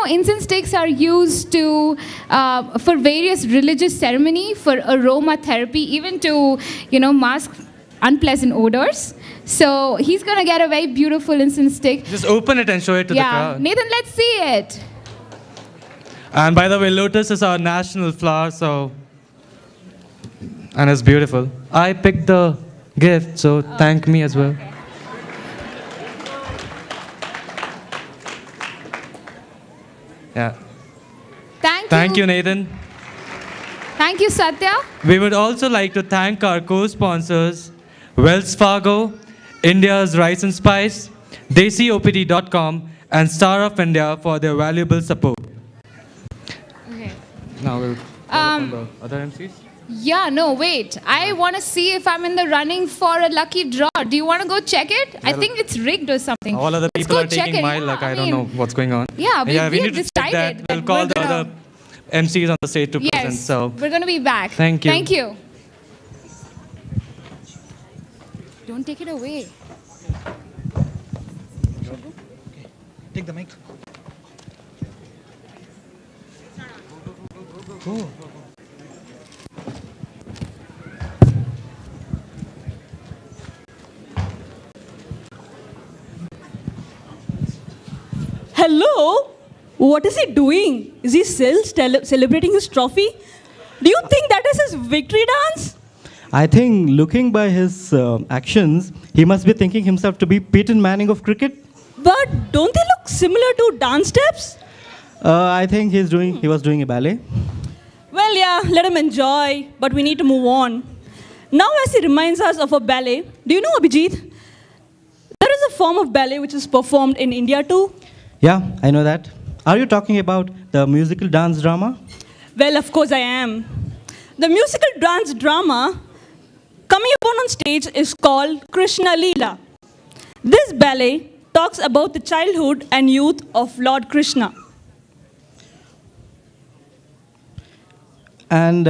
incense sticks are used to for various religious ceremony, for aromatherapy, even to mask unpleasant odors. So he's gonna get a very beautiful incense stick. Just open it and show it to the crowd. Nathan, let's see it. And by the way, lotus is our national flower, and it's beautiful. I picked the gift, so thank me as well. Okay. Yeah. Thank you, Nathan. Thank you, Satya. We would also like to thank our co-sponsors, Wells Fargo, India's Rice and Spice, DesiOPD.com, and Star of India for their valuable support. Okay. Now we'll call upon the other MCs. Yeah, no, wait. I want to see if I'm in the running for a lucky draw. Do you want to go check it? I think it's rigged or something. All other Let's people go are check taking it. my Yeah, luck. I don't mean, know what's going on. Yeah, we need have to check that. decided We'll that call we're the other MCs on the stage to present. So we're going to be back. Thank you. Thank you. Don't take it away. Take the mic. Go. Hello? What is he doing? Is he still celebrating his trophy? Do you think that is his victory dance? I think looking by his actions, he must be thinking himself to be Peyton Manning of cricket. But don't they look similar to dance steps? I think he was doing a ballet. Well, yeah, let him enjoy, but we need to move on. Now, as he reminds us of a ballet, do you know, Abhijit? There is a form of ballet which is performed in India too. Yeah, I know that. Are you talking about the musical dance drama? Well, of course I am. The musical dance drama coming upon on stage is called Krishna Leela. This ballet talks about the childhood and youth of Lord Krishna. And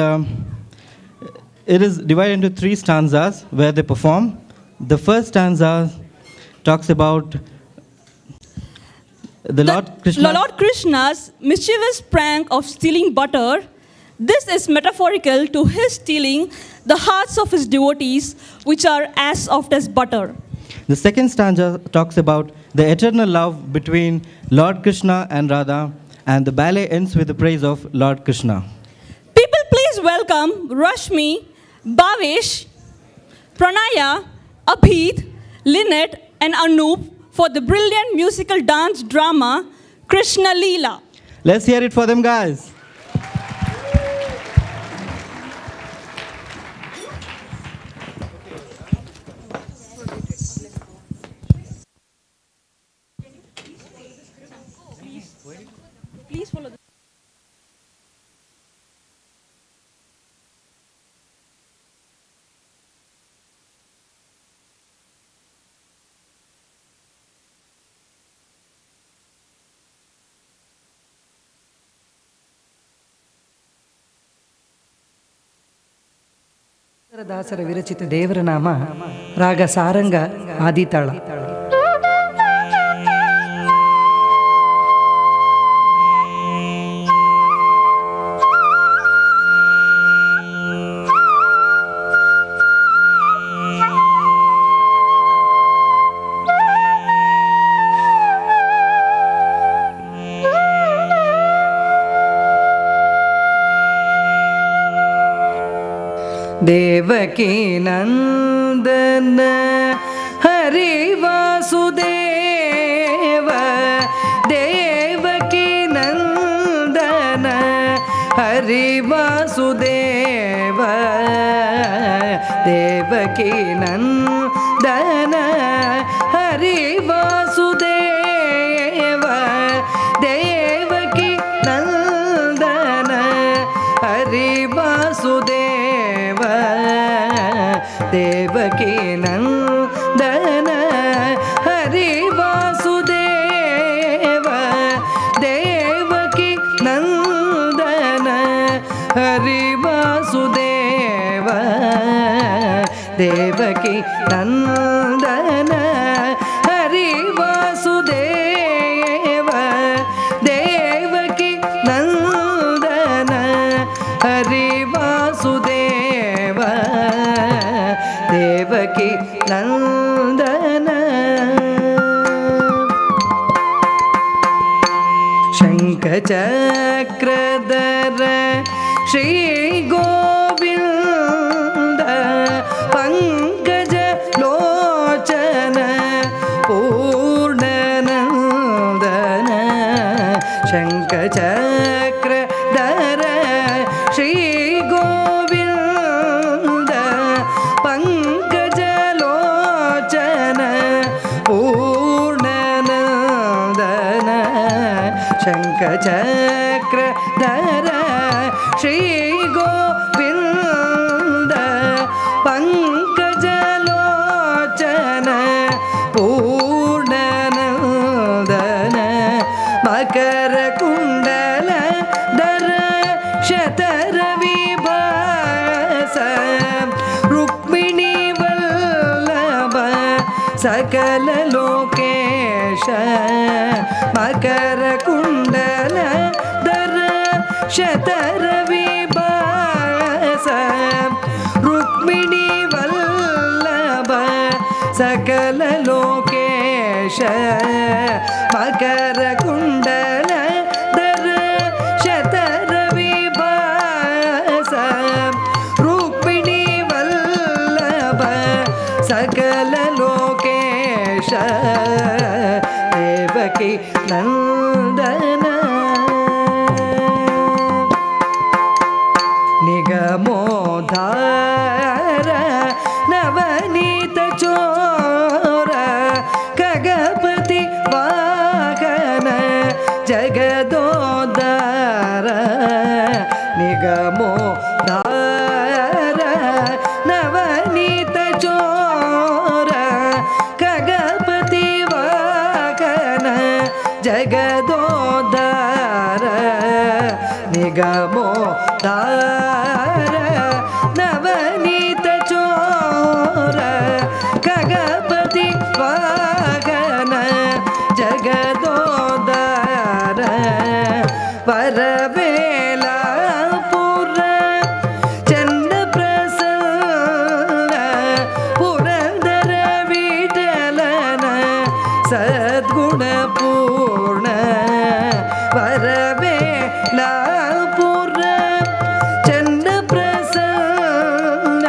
it is divided into 3 stanzas where they perform. The first stanza talks about Lord Krishna's mischievous prank of stealing butter. This is metaphorical to his stealing the hearts of his devotees, which are as soft as butter. The second stanza talks about the eternal love between Lord Krishna and Radha, and the ballet ends with the praise of Lord Krishna. People, please welcome Rashmi, Bhavesh, Pranaya, Abhit, Lynette, and Anup for the brilliant musical dance drama Krishna Leela. Let's hear it for them, guys. Please follow the ದಾಸರ ವಿರಚಿತ ದೇವರ ನಾಮ ರಾಗ ಸಾರಂಗ ಆದಿತಾಳ. देवकी नंदन हरि वासुदेव, देवकी नंदन हरि वासुदेव, देवकी नंदन हरि वासुदेव, देवकी नंदन हरि वासुदेव, देवकी नंदन हरि वासुदेव, देवकी नंदन हरि वासुदेव, देवकी नंदन हरि वासुदेव, देवकी शङ्खचक्रधर श्रीगोविन्द पङ्कजलोचन पूर्णनन्दन शङ्खचक्रधर श्रीगोविन्द पङ्कजलोचन पूर्णनन्दन शङ्खचक्रधर श्रीगोविन्द पङ्कजलोचन पूर्णनन्दन मकरकुण्डलधर शतरविभास रुक्मिणीवल्लभ सकललोकेश मकरकुण्डलधर शतरविभास रुक्मिणीवल्लभ सकललोकेश मकरकुण्डलधर शतरविभास रुक्मिणीवल्लभ सकललोकेश देवकी नन्दन निगमोद्धार नवनीत चोर खगपति वाहन जगदोद्धार निगमोद्धार नवनीत चोर खगपति वाहन जगदोद्धार निगमोद्धार नवनीत चोर खगपति वाहन जगदोद्धार वरवेलापुर चन्नप्रसन्न पुरन्दर विठलन सद्गुणपूर्ण वरवेलापुर चन्नप्रसन्न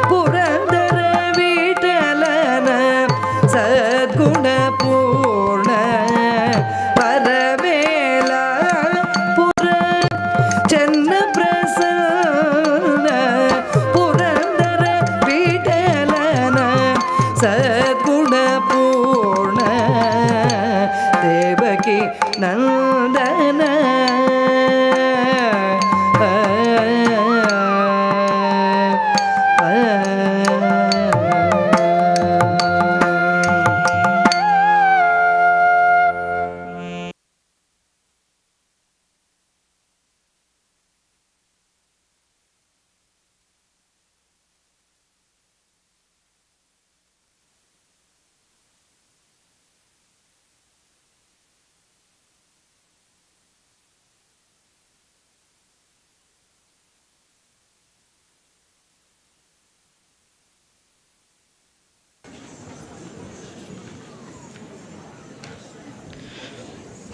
पुरन्दर विठलन सद्गुणपूर्ण वरवेलापुर चन्नप्रसन्न पुरन्दर विठलन सद्गुणपूर्ण देवकी नन्दन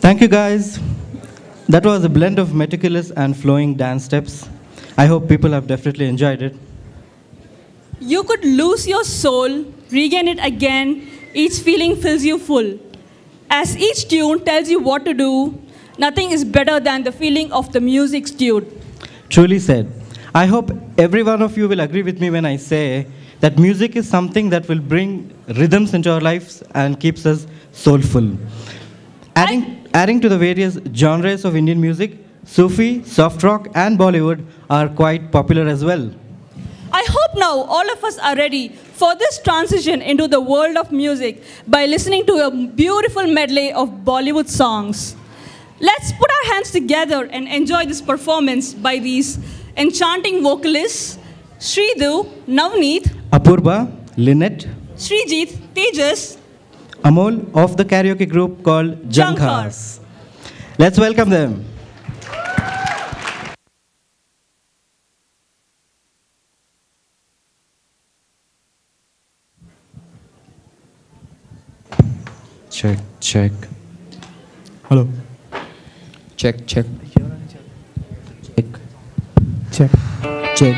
Thank you guys. That was a blend of meticulous and flowing dance steps. I hope people have definitely enjoyed it. You could lose your soul, regain it again. Each feeling fills you full. As each tune tells you what to do, nothing is better than the feeling of the music's dude. Truly said. I hope every one of you will agree with me when I say that music is something that will bring rhythms into our lives and keeps us soulful. Adding to the various genres of Indian music, Sufi, soft rock, and Bollywood are quite popular as well. I hope now all of us are ready for this transition into the world of music by listening to a beautiful medley of Bollywood songs. Let's put our hands together and enjoy this performance by these enchanting vocalists, Sridhu, Navneet, Apurva, Lynette, Srijit, Tejas, Amol of the karaoke group called Jankhars. Let's welcome them. Check, check. Hello. Check, check. Check. Check.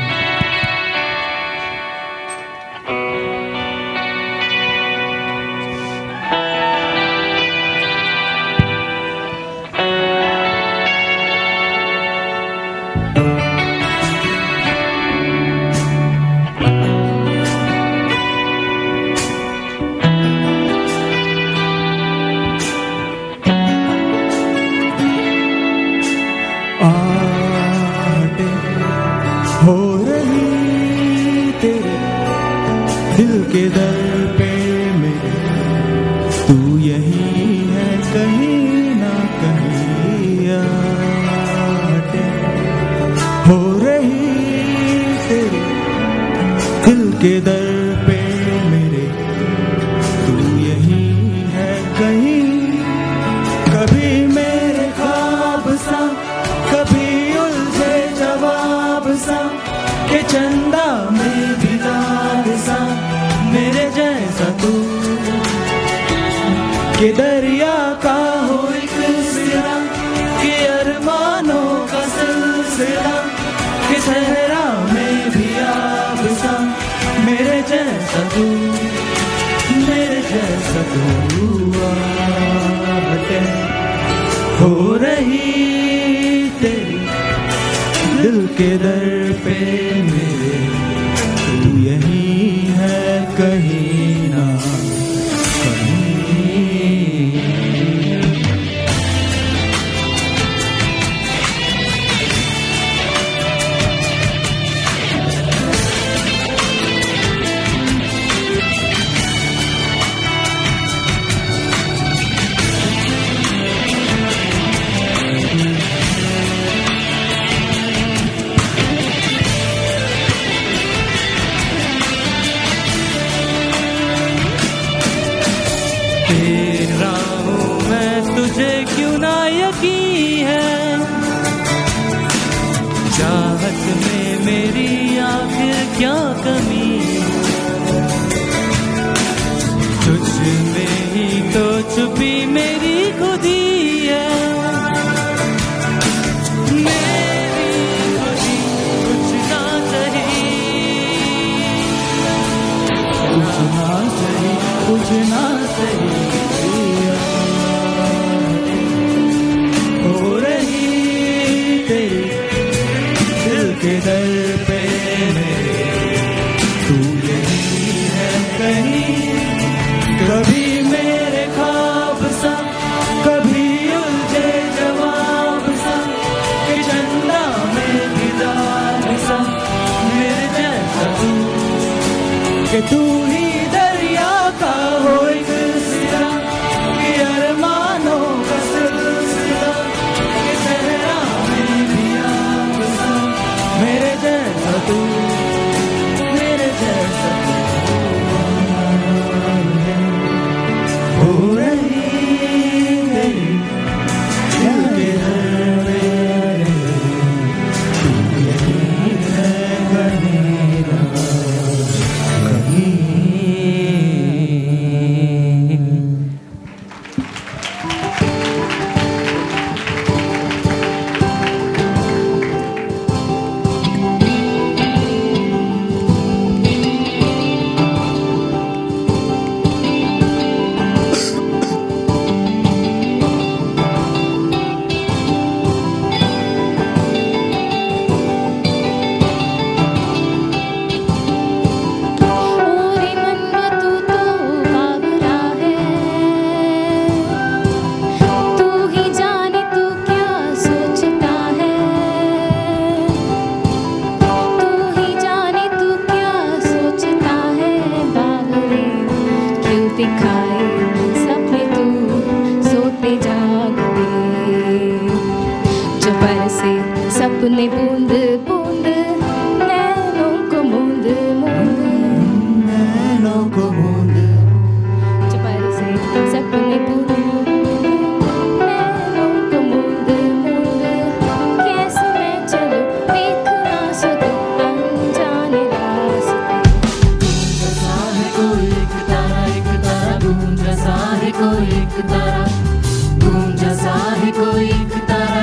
हो रही तेरे दिल के दर पे मेरे, तू यही है कहीं ना कहीं आटे। हो रही तेरे दिल के दर पे मेरे, तू यही है कहीं। कभी मेरे ख्वाब सा, कभी उलझे जवाब सा, के चंदा में भी दाग सा, मेरे जैसा तू। के दरिया का हो एक सिरा, के अरमानों का सिलसिला, के सहरा में भी आग सा, मेरे जैसा तू, मेरे जैसा तू आटे। हो रही तेरी दिल के दर पे मेरे, तू यही है कहीं ना कहीं। तेरा हूँ मैं, तुझे क्यों ना यकीन है, चाहत में मेरी आखिर क्या कमी। तुझ में ही तो छुपी मेरी खुदी है, मेरी खुदी कुछ ना सही, कुछ ना सही, कुछ ना सही। हो रही तेरी दिल के दर पे मेरे, तू यही है कहीं। कभी मेरे ख्वाब सा, कभी उलझे जवाब सा, कि चंदा में भी दाग सा, मेरे जैसा तू। कि तू ही दरिया का हो एक सिरा, कि अरमानों का सिलसिला, कि सहरा में भी आग सा, मेरे जैसा तू, मेरे जैसा तू। हो रही तेरी दिल के दर पे, तू यही है कहीं ना कहीं। ओरे मन तू तो बावरा है, तू ही जाने तू क्या सोचता है, तू ही जाने तू क्या सोचता है। बावरे क्यों दिखाए सपने तू सोते जागते, जो बरसे सपने बूंद बूंद, नैनों को मूंद मूंद, नैनों को मूंद, जो बरसे सपने बूंद बूंद, नैनों को मूंद मूंद। कैसे मैं चलूं देख ना सकूं अनजाने रास्ते। जैसा है कोई एक तारा गूंज जैसा है कोई एक तारा, गूंज जैसा है कोई एक तारा,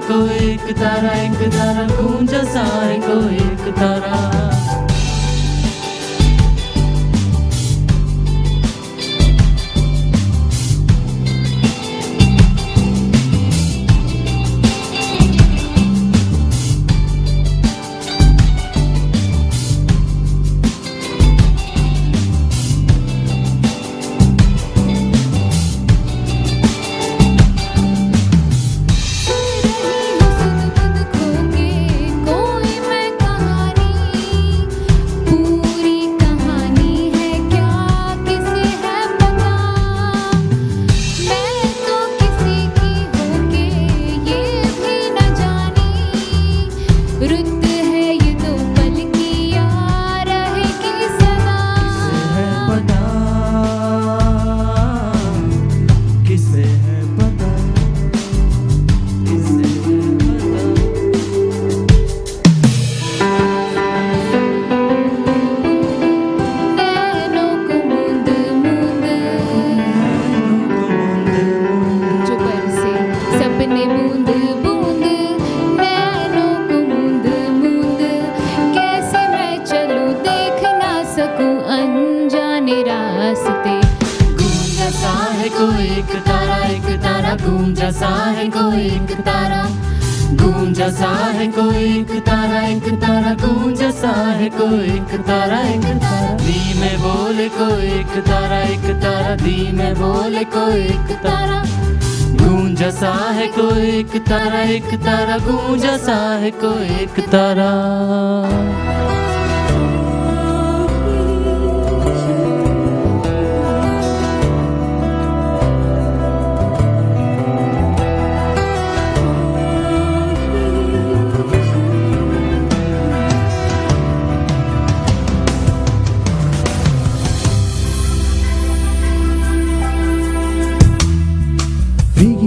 कोई एक तारा गूंजा सा है कोई एक तारा। गूंजा सा है कोई एक तारा, गूंजा सा है कोई एक तारा गूंजा सा है कोई एक तारा दी में बोले कोई एक तारा दी में बोले कोई एक तारा। गूंजा सा है कोई एक तारा गूंजा सा है कोई एक तारा।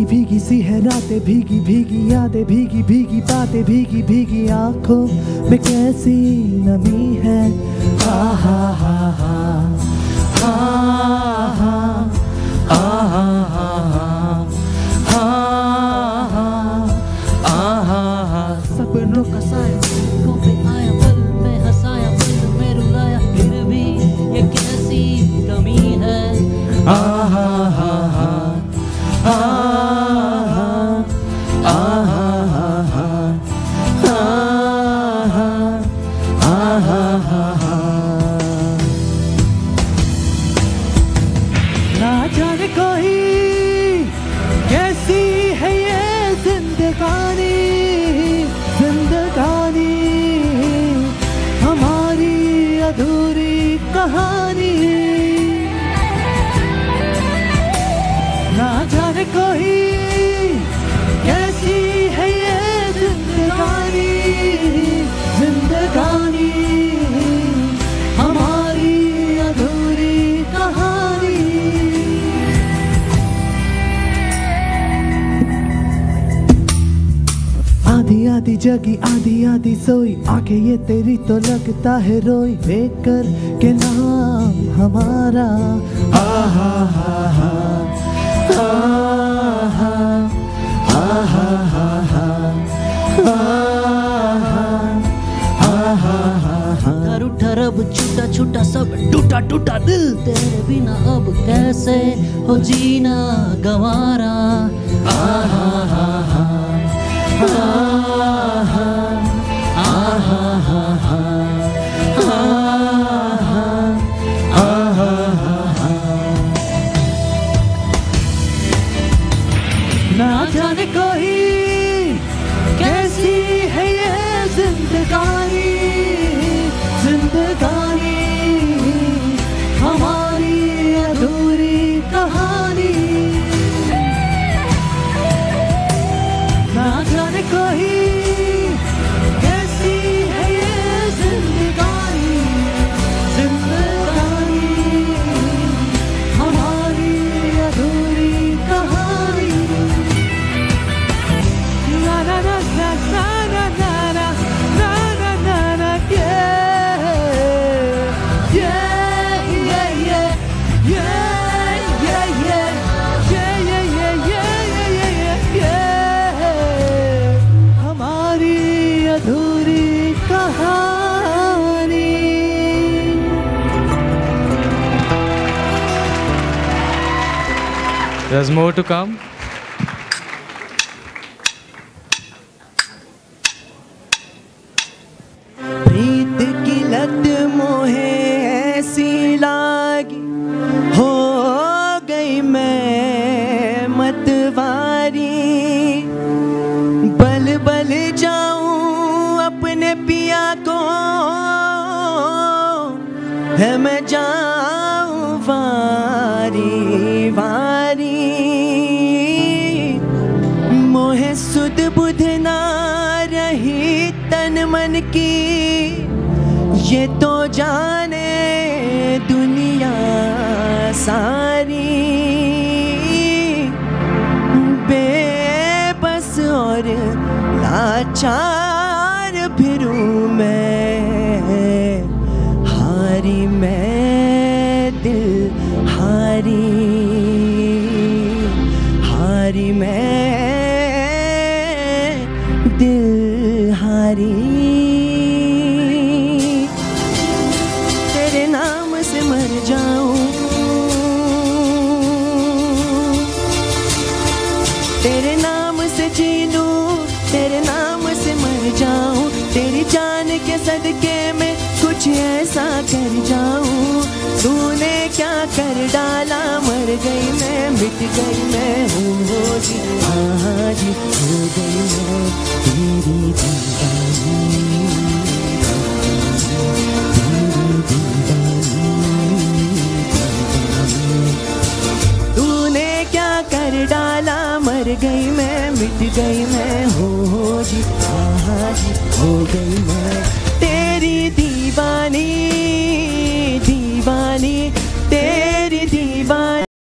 भीगी सी है रातें, भीगी भीगी यादें, भीगी भीगी बातें, भीगी भीगी आंखों में कैसी नमी है। हा हा हा हा हा हा हा हा हा। सपनों का साया को पे आया, पल में हंसाया, पल में रुलाया, फिर भी ये कैसी कमी है। हा हा हा हा ना जाने कोई कैसी है ये जिंदगानी, जिंदगानी हमारी अधूरी कहानी। ना जाने कोई कैसी है ये जिंदगानी, जिंदगानी हमारी अधूरी कहानी। आधी आधी जगी आधी आधी सोई, आंखें ये तेरी तो लगता है रोई, बेकर के नाम हमारा। आहा हा हा रब छूटा छूटा सब टूटा टूटा दिल, तेरे बिना अब कैसे हो जीना गवारा। आहा हा हा ना जाने कोई कैसी है ये जिंदगानी, जिंदगानी हमारी अधूरी कहानी। ना जाने कोई There's more to come. प्रीत की लत मोहे ऐसी लागी, हो गई मैं मतवारी। बल बल जाऊं अपने पिया को, है मैं जाऊं वारी वारी। मोहे सुध बुध ना रही तन मन की, ये तो जाने दुनिया सारी। बेबस और लाचार फिरूं मैं, हारी मैं दिल हारी, हारी मैं दिल हारी। तेरे नाम से मर जाऊं, तेरे नाम से जी लूं, तेरे नाम से मर जाऊं। तेरी जान के सदके में कुछ ऐसा कर जाऊं। तूने क्या कर डाला, मर गई मैं, मिट गई मैं, हो जी हाँ जी, हो गई मैं तेरी दीवानी, तेरी दीवानी। तूने क्या कर डाला, मर गई मैं, मिट गई मैं, हो जी हाँ जी, हो गई मैं।